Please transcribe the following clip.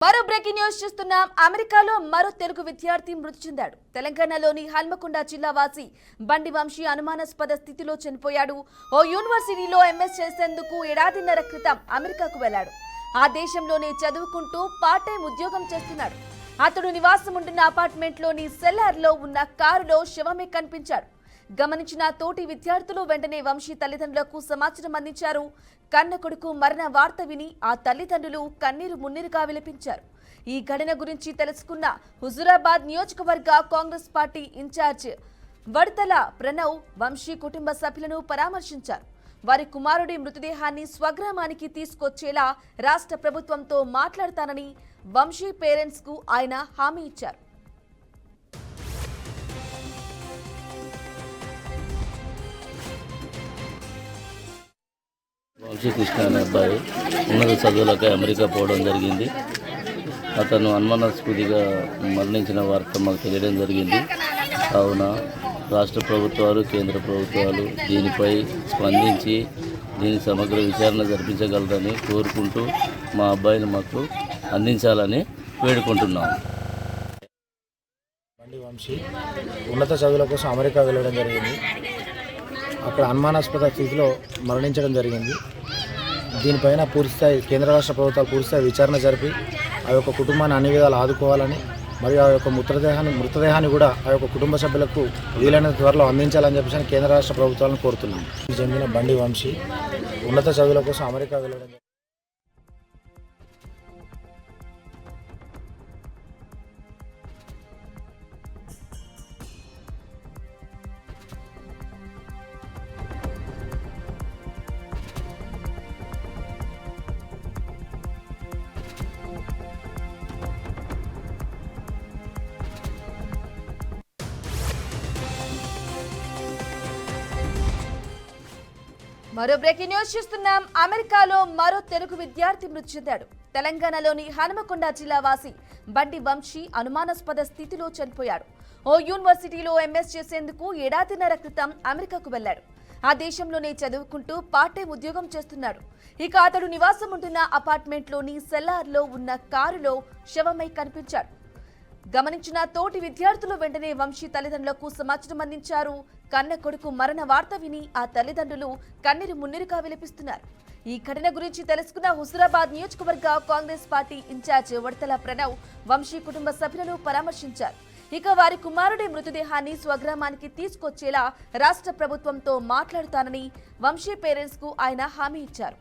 మరో breaking news చూస్తున్నాం. అమెరికాలో మరో తెలుగు విద్యార్థి మృతి చెందాడు. తెలంగాణలోని హన్మకొండ జిల్లా వాసి బండి వంశీ అనుమానాస్పద స్థితిలో చనిపోయాడు. ఓ యూనివర్సిటీలో ఎంఎస్ చేసేందుకు ఏడాదిన్నర క్రితం అమెరికాకు వెళ్లాడు. ఆ దేశంలోనే చదువుకుంటూ పార్ట్ టైం ఉద్యోగం చేస్తున్నాడు. అతడు నివాసం ఉంటున్న అపార్ట్మెంట్లోని సెల్లార్లో ఉన్న కారులో శవమే కనిపించాడు. గమనించిన తోటి విద్యార్థులు వెంటనే వంశీ తల్లిదండ్రులకు సమాచారం అందించారు. కన్న కొడుకు మరణ వార్త విని ఆ తల్లిదండ్రులు కన్నీరు మున్నీరుగా విలపించారు. ఈ ఘటన గురించి తెలుసుకున్న హుజూరాబాద్ నియోజకవర్గ కాంగ్రెస్ పార్టీ ఇన్ఛార్జ్ వడతల ప్రణవ్ వంశీ కుటుంబ సభ్యులను పరామర్శించారు. వారి కుమారుడి మృతదేహాన్ని స్వగ్రామానికి తీసుకొచ్చేలా రాష్ట్ర ప్రభుత్వంతో మాట్లాడతానని వంశీ పేరెంట్స్ కు ఆయన హామీ ఇచ్చారు. వంశీకృష్ణ అనే అబ్బాయి ఉన్నత చదువులకు అమెరికా పోవడం జరిగింది. అతను అనుమానాస్పదిగా మరణించిన వార్త మాకు తెలియడం జరిగింది. కావున రాష్ట్ర ప్రభుత్వాలు కేంద్ర ప్రభుత్వాలు దీనిపై స్పందించి దీని సమగ్ర విచారణ జరిపించగలరని కోరుకుంటూ మా అబ్బాయిని మాకు అందించాలని వేడుకుంటున్నాము. బండి వంశీ ఉన్నత చదువుల కోసం అమెరికా వెళ్ళడం జరిగింది. అక్కడ అనుమానాస్పద స్థితిలో మరణించడం జరిగింది. దీనిపైన పూర్తిస్థాయి కేంద్ర రాష్ట్ర ప్రభుత్వాలు పూర్తిస్థాయి విచారణ జరిపి ఆ యొక్క కుటుంబాన్ని అన్ని విధాలు ఆదుకోవాలని మరియు ఆ యొక్క మృతదేహాన్ని కూడా ఆ యొక్క కుటుంబ సభ్యులకు వీలైనంత త్వరలో అందించాలని చెప్పేసి కేంద్ర రాష్ట్ర ప్రభుత్వాలను కోరుతున్నాం. చెందిన బండి వంశీ ఉన్నత చదువుల కోసం అమెరికా వెళ్ళడం మరో బ్రేకింగ్ న్యూస్ చూస్తున్నాం. అమెరికాలో మరో తెలుగు విద్యార్థి మృతి చెందాడు. తెలంగాణలోని హనుమకొండ జిల్లా వాసి బండి వంశీ అనుమానాస్పద స్థితిలో చనిపోయాడు. ఓ యూనివర్సిటీలో ఎంఎస్ చేసేందుకు ఏడాదిన్నర క్రితం అమెరికాకు వెళ్లాడు. ఆ దేశంలోనే చదువుకుంటూ పార్ట్ టైం ఉద్యోగం చేస్తున్నాడు. ఇక అతడు నివాసం ఉంటున్న అపార్ట్మెంట్లోని సెల్లార్లో ఉన్న కారులో శవమై కనిపించాడు. గమనించిన తోటి విద్యార్థులు వెంటనే వంశీ తల్లిదండ్రులకు సమాచారం అందించారు. కన్న కొడుకు మరణ వార్త విని ఆ తల్లిదండ్రులు కన్నీరు మున్నీరుగా విలపిస్తున్నారు. ఈ ఘటన గురించి తెలుసుకున్న హుజూరాబాద్ నియోజకవర్గ కాంగ్రెస్ పార్టీ ఇన్ఛార్జ్ వడతల ప్రణవ్ వంశీ కుటుంబ సభ్యులను పరామర్శించారు. ఇక వారి కుమారుడి మృతదేహాన్ని స్వగ్రామానికి తీసుకొచ్చేలా రాష్ట్ర ప్రభుత్వంతో మాట్లాడుతానని వంశీ పేరెంట్స్ కు ఆయన హామీ ఇచ్చారు.